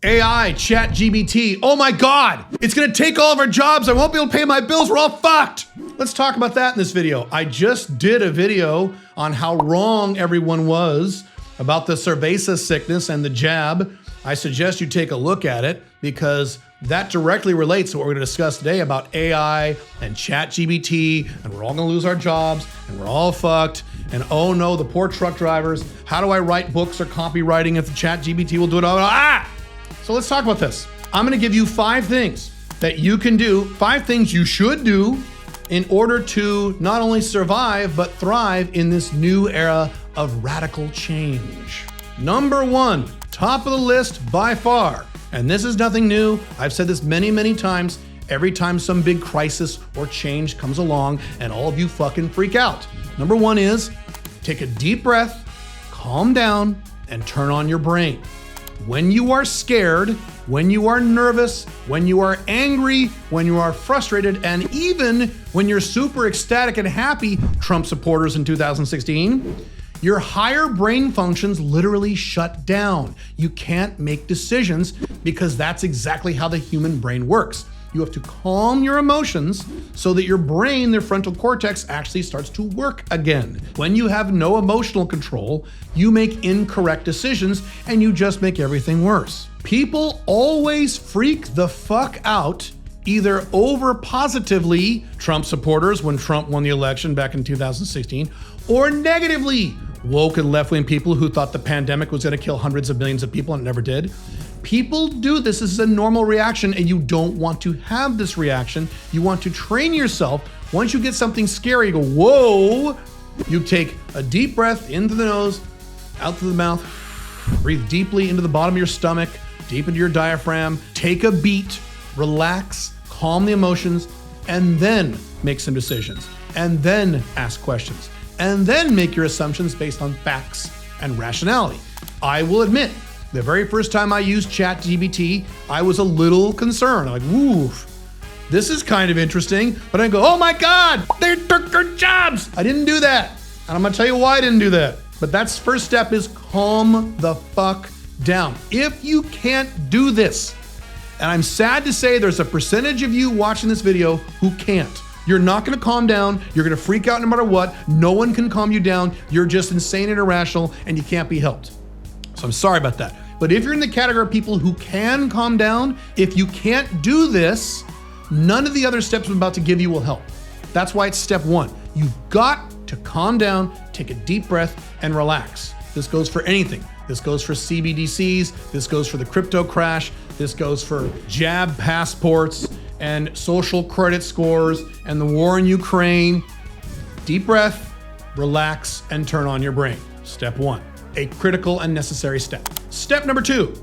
AI, Chat GPT. Oh my God, it's gonna take all of our jobs. I won't be able to pay my bills. We're all fucked. Let's talk about that in this video. I just did a video on how wrong everyone was about the cerveza sickness and the jab. I suggest you take a look at it because that directly relates to what we're gonna discuss today about AI and Chat GPT, and we're all gonna lose our jobs and we're all fucked. And oh no, the poor truck drivers. How do I write books or copywriting if the Chat GPT will do it? So let's talk about this. I'm gonna give you 5 things that you can do, 5 things you should do in order to not only survive, but thrive in this new era of radical change. Number 1, top of the list by far, and this is nothing new. I've said this many, many times. Every time some big crisis or change comes along and all of you fucking freak out. Number 1 is take a deep breath, calm down, and turn on your brain. When you are scared, when you are nervous, when you are angry, when you are frustrated, and even when you're super ecstatic and happy, Trump supporters in 2016, your higher brain functions literally shut down. You can't make decisions because that's exactly how the human brain works. You have to calm your emotions so that your brain, the frontal cortex, actually starts to work again. When you have no emotional control, you make incorrect decisions and you just make everything worse. People always freak the fuck out, either over positively, Trump supporters when Trump won the election back in 2016, or negatively, woke and left-wing people who thought the pandemic was gonna kill hundreds of millions of people and it never did. People do this. This is a normal reaction and you don't want to have this reaction. You want to train yourself. Once you get something scary, you go, whoa. You take a deep breath into the nose, out through the mouth, breathe deeply into the bottom of your stomach, deep into your diaphragm, take a beat, relax, calm the emotions, and then make some decisions, and then ask questions, and then make your assumptions based on facts and rationality. I will admit, the very first time I used Chat GPT, I was a little concerned. I'm like, woof, this is kind of interesting. But I go, oh my God, they took our jobs. I didn't do that. And I'm gonna tell you why I didn't do that. But that's first step is calm the fuck down. If you can't do this, and I'm sad to say there's a percentage of you watching this video who can't. You're not gonna calm down. You're gonna freak out no matter what. No one can calm you down. You're just insane and irrational and you can't be helped. So I'm sorry about that. But if you're in the category of people who can calm down, if you can't do this, none of the other steps I'm about to give you will help. That's why it's step 1. You've got to calm down, take a deep breath, and relax. This goes for anything. This goes for CBDCs. This goes for the crypto crash. This goes for jab passports and social credit scores and the war in Ukraine. Deep breath, relax, and turn on your brain. Step 1. A critical and necessary step. Step number 2,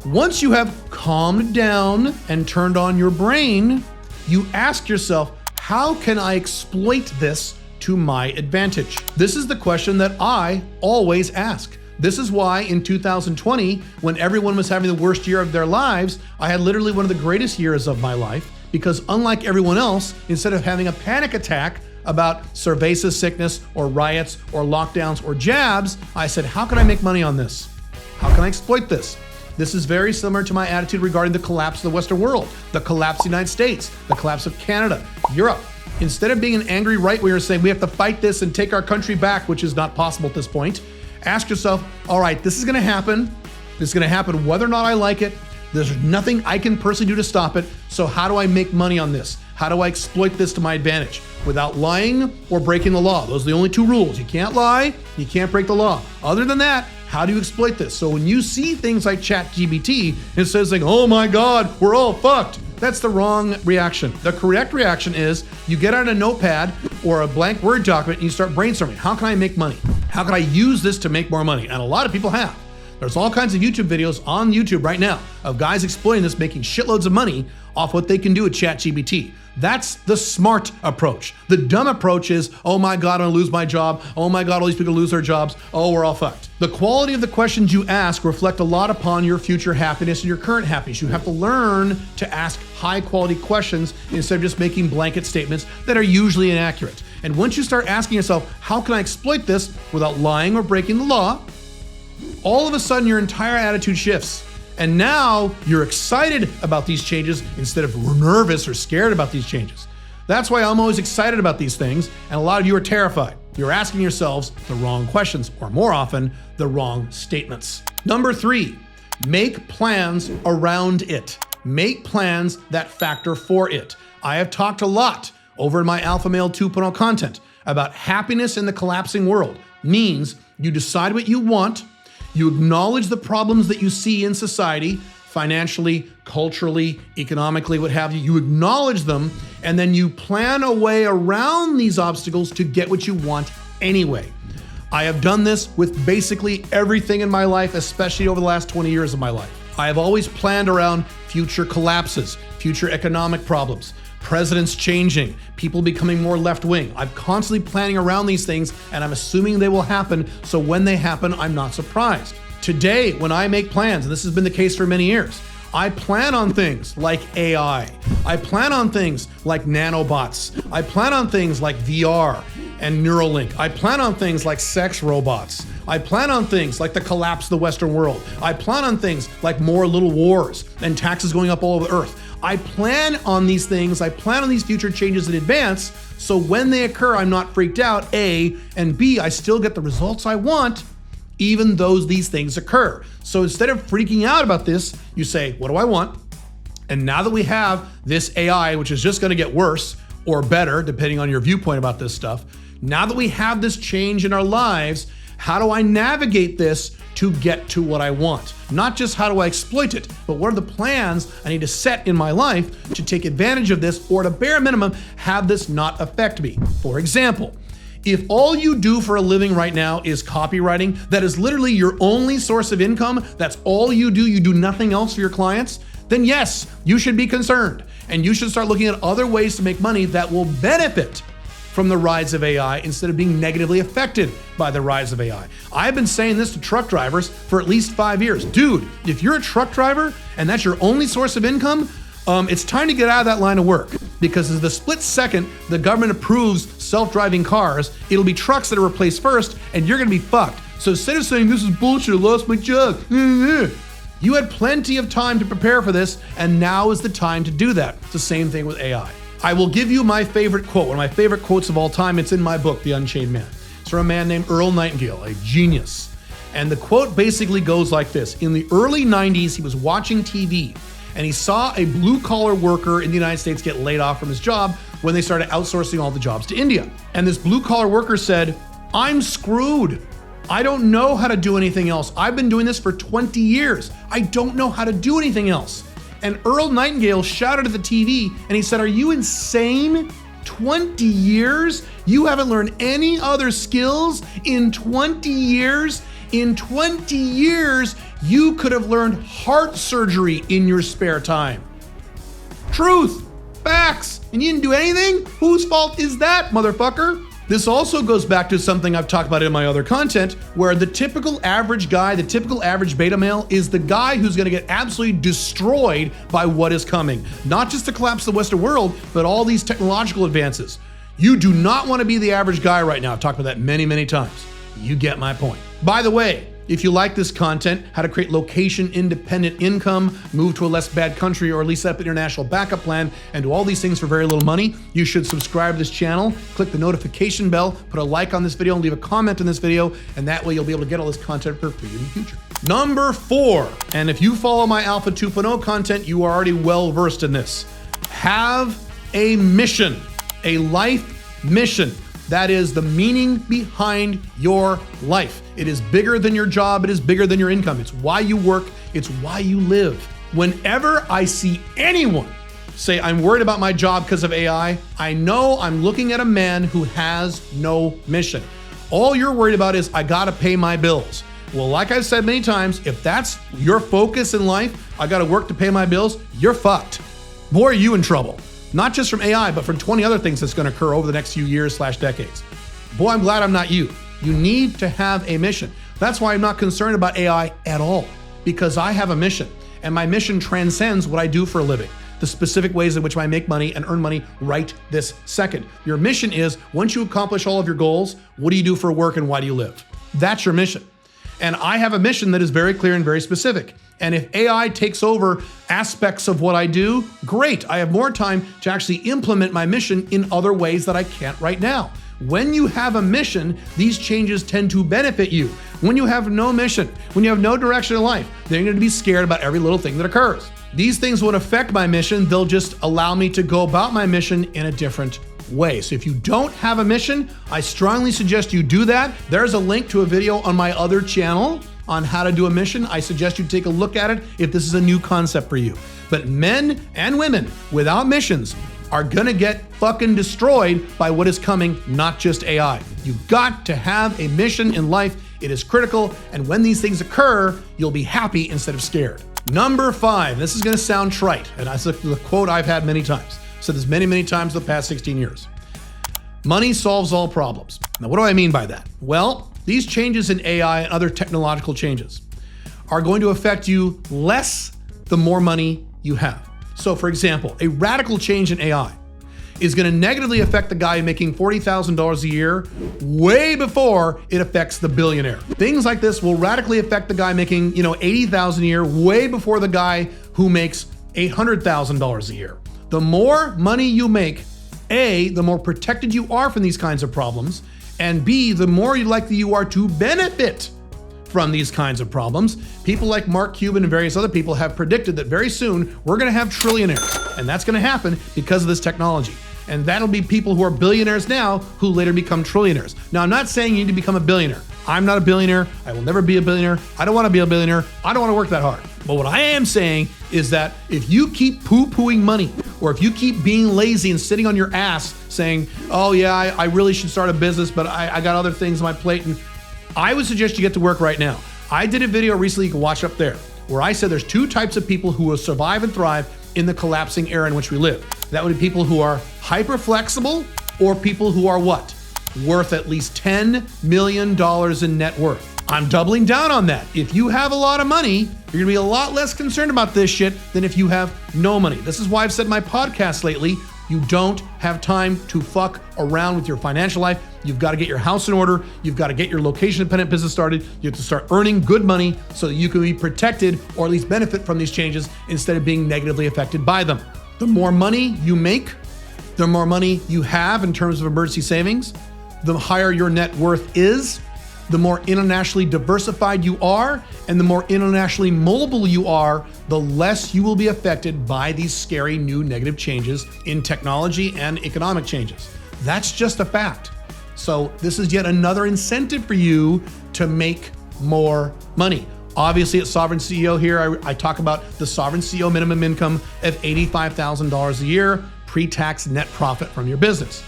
once you have calmed down and turned on your brain, you ask yourself, how can I exploit this to my advantage? This is the question that I always ask. This is why in 2020, when everyone was having the worst year of their lives, I had literally one of the greatest years of my life, because unlike everyone else, instead of having a panic attack about cerveza sickness or riots or lockdowns or jabs, I said, how can I make money on this? How can I exploit this? This is very similar to my attitude regarding the collapse of the Western world, the collapse of the United States, the collapse of Canada, Europe. Instead of being an angry right-winger saying we have to fight this and take our country back, which is not possible at this point, ask yourself, all right, this is gonna happen. This is gonna happen whether or not I like it. There's nothing I can personally do to stop it. So how do I make money on this? How do I exploit this to my advantage without lying or breaking the law? Those are the only 2 rules. You can't lie, you can't break the law. Other than that, how do you exploit this? So when you see things like Chat GPT, it says like, oh my God, we're all fucked. That's the wrong reaction. The correct reaction is you get out a notepad or a blank Word document and you start brainstorming. How can I make money? How can I use this to make more money? And a lot of people have. There's all kinds of YouTube videos on YouTube right now of guys exploiting this, making shitloads of money off what they can do with Chat GPT. That's the smart approach. The dumb approach is, oh my God, I'm gonna lose my job. Oh my God, all these people lose their jobs. Oh, we're all fucked. The quality of the questions you ask reflect a lot upon your future happiness and your current happiness. You have to learn to ask high quality questions instead of just making blanket statements that are usually inaccurate. And once you start asking yourself, how can I exploit this without lying or breaking the law? All of a sudden your entire attitude shifts And now you're excited about these changes instead of nervous or scared about these changes. That's why I'm always excited about these things, and a lot of you are terrified. You're asking yourselves the wrong questions, or more often, the wrong statements. Number 3, make plans around it. Make plans that factor for it. I have talked a lot over in my Alpha Male 2.0 content about happiness in the collapsing world. Means you decide what you want, you acknowledge the problems that you see in society, financially, culturally, economically, what have you. You acknowledge them, and then you plan a way around these obstacles to get what you want anyway. I have done this with basically everything in my life, especially over the last 20 years of my life. I have always planned around future collapses, future economic problems, presidents changing, people becoming more left-wing. I'm constantly planning around these things, and I'm assuming they will happen, so when they happen, I'm not surprised. Today, when I make plans, and this has been the case for many years, I plan on things like AI. I plan on things like nanobots. I plan on things like VR and Neuralink. I plan on things like sex robots. I plan on things like the collapse of the Western world. I plan on things like more little wars and taxes going up all over the earth. I plan on these things. I plan on these future changes in advance, so when they occur, I'm not freaked out, A, and B, I still get the results I want, even though these things occur. So instead of freaking out about this, you say, what do I want? And now that we have this AI, which is just gonna get worse or better, depending on your viewpoint about this stuff, now that we have this change in our lives, how do I navigate this to get to what I want? Not just how do I exploit it, but what are the plans I need to set in my life to take advantage of this, or at a bare minimum, have this not affect me? For example, if all you do for a living right now is copywriting, that is literally your only source of income, that's all you do nothing else for your clients, then yes, you should be concerned. And you should start looking at other ways to make money that will benefit from the rise of AI instead of being negatively affected by the rise of AI. I've been saying this to truck drivers for at least 5 years. Dude, if you're a truck driver and that's your only source of income, it's time to get out of that line of work, because as the split second the government approves self-driving cars, it'll be trucks that are replaced first, and you're gonna be fucked. So instead of saying this is bullshit, I lost my job, you had plenty of time to prepare for this, and now is the time to do that. It's the same thing with AI. I will give you my favorite quote, one of my favorite quotes of all time. It's in my book, The Unchained Man. It's from a man named Earl Nightingale, a genius. And the quote basically goes like this. In the early 90s, he was watching TV, and he saw a blue-collar worker in the United States get laid off from his job when they started outsourcing all the jobs to India. And this blue-collar worker said, I'm screwed. I don't know how to do anything else. I've been doing this for 20 years. I don't know how to do anything else. And Earl Nightingale shouted at the TV and he said, are you insane? 20 years? You haven't learned any other skills in 20 years? In 20 years, you could have learned heart surgery in your spare time. Truth, facts, and you didn't do anything? Whose fault is that, motherfucker? This also goes back to something I've talked about in my other content, where the typical average guy, the typical average beta male is the guy who's gonna get absolutely destroyed by what is coming. Not just the collapse of the Western world, but all these technological advances. You do not wanna be the average guy right now. I've talked about that many, many times. You get my point. By the way, if you like this content, how to create location-independent income, move to a less bad country, or at least set up an international backup plan, and do all these things for very little money, you should subscribe to this channel, click the notification bell, put a like on this video, and leave a comment on this video, and that way you'll be able to get all this content for free in the future. Number 4, and if you follow my Alpha 2.0 content, you are already well versed in this. Have a mission, a life mission. That is the meaning behind your life. It is bigger than your job. It is bigger than your income. It's why you work. It's why you live. Whenever I see anyone say, I'm worried about my job because of AI, I know I'm looking at a man who has no mission. All you're worried about is, I gotta pay my bills. Well, like I've said many times, if that's your focus in life, I gotta work to pay my bills, you're fucked. Boy, are you in trouble. Not just from AI, but from 20 other things that's gonna occur over the next few years/decades. Boy, I'm glad I'm not you. You need to have a mission. That's why I'm not concerned about AI at all, because I have a mission, and my mission transcends what I do for a living, the specific ways in which I make money and earn money right this second. Your mission is, once you accomplish all of your goals, what do you do for work and why do you live? That's your mission. And I have a mission that is very clear and very specific. And if AI takes over aspects of what I do, great. I have more time to actually implement my mission in other ways that I can't right now. When you have a mission, these changes tend to benefit you. When you have no mission, when you have no direction in life, then you're going to be scared about every little thing that occurs. These things won't affect my mission. They'll just allow me to go about my mission in a different way. So if you don't have a mission, I strongly suggest you do that. There's a link to a video on my other channel on how to do a mission. I suggest you take a look at it if this is a new concept for you. But men and women without missions are gonna get fucking destroyed by what is coming, not just AI. You've got to have a mission in life. It is critical. And when these things occur, you'll be happy instead of scared. Number 5, this is gonna sound trite, and that's the quote I've had many times. Said this many, many times in the past 16 years. Money solves all problems. Now, what do I mean by that? Well, these changes in AI and other technological changes are going to affect you less the more money you have. So for example, a radical change in AI is going to negatively affect the guy making $40,000 a year way before it affects the billionaire. Things like this will radically affect the guy making, $80,000 a year way before the guy who makes $800,000 a year. The more money you make, A, the more protected you are from these kinds of problems, and B, the more likely you are to benefit from these kinds of problems. People like Mark Cuban and various other people have predicted that very soon we're gonna have trillionaires, and that's gonna happen because of this technology. And that'll be people who are billionaires now who later become trillionaires. Now, I'm not saying you need to become a billionaire. I'm not a billionaire. I will never be a billionaire. I don't want to be a billionaire. I don't want to work that hard. But what I am saying is that if you keep poo-pooing money, or if you keep being lazy and sitting on your ass saying, oh yeah, I really should start a business, but I got other things on my plate, and I would suggest you get to work right now. I did a video recently, you can watch up there, where I said there's 2 types of people who will survive and thrive in the collapsing era in which we live. That would be people who are hyper flexible, or people who are what? Worth at least $10 million in net worth. I'm doubling down on that. If you have a lot of money, you're gonna be a lot less concerned about this shit than if you have no money. This is why I've said in my podcast lately, you don't have time to fuck around with your financial life. You've got to get your house in order. You've got to get your location-dependent business started. You have to start earning good money so that you can be protected or at least benefit from these changes instead of being negatively affected by them. The more money you make, the more money you have in terms of emergency savings, the higher your net worth is, the more internationally diversified you are, and the more internationally mobile you are, the less you will be affected by these scary new negative changes in technology and economic changes. That's just a fact. So this is yet another incentive for you to make more money. Obviously at Sovereign CEO here, I talk about the Sovereign CEO minimum income of $85,000 a year, pre-tax net profit from your business.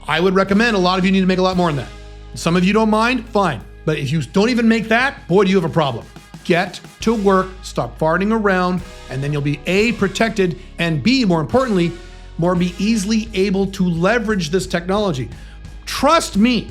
I would recommend a lot of you need to make a lot more than that. Some of you don't mind, fine. But if you don't even make that, boy, do you have a problem. Get to work, stop farting around, and then you'll be A, protected, and B, more importantly, be easily able to leverage this technology. Trust me,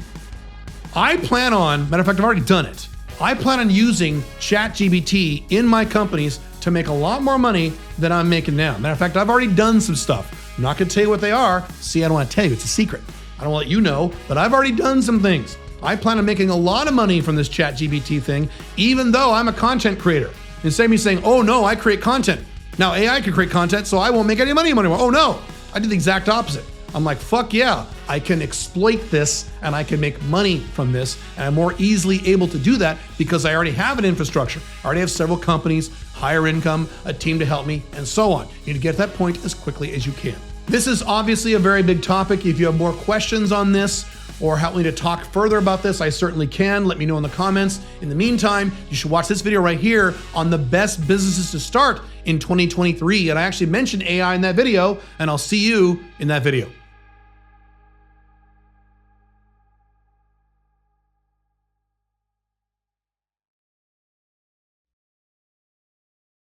I plan on, matter of fact, I've already done it. I plan on using Chat GPT in my companies to make a lot more money than I'm making now. Matter of fact, I've already done some stuff. I'm not gonna tell you what they are. See, I don't wanna tell you, it's a secret. I don't want to let you know, but I've already done some things. I plan on making a lot of money from this Chat GPT thing, even though I'm a content creator. Instead of me saying, oh no, I create content. Now AI can create content, so I won't make any money anymore. Oh no, I did the exact opposite. I'm like, fuck yeah, I can exploit this and I can make money from this. And I'm more easily able to do that because I already have an infrastructure. I already have several companies, higher income, a team to help me, and so on. You need to get to that point as quickly as you can. This is obviously a very big topic. If you have more questions on this or help me to talk further about this, I certainly can. Let me know in the comments. In the meantime, you should watch this video right here on the best businesses to start in 2023. And I actually mentioned AI in that video, and I'll see you in that video.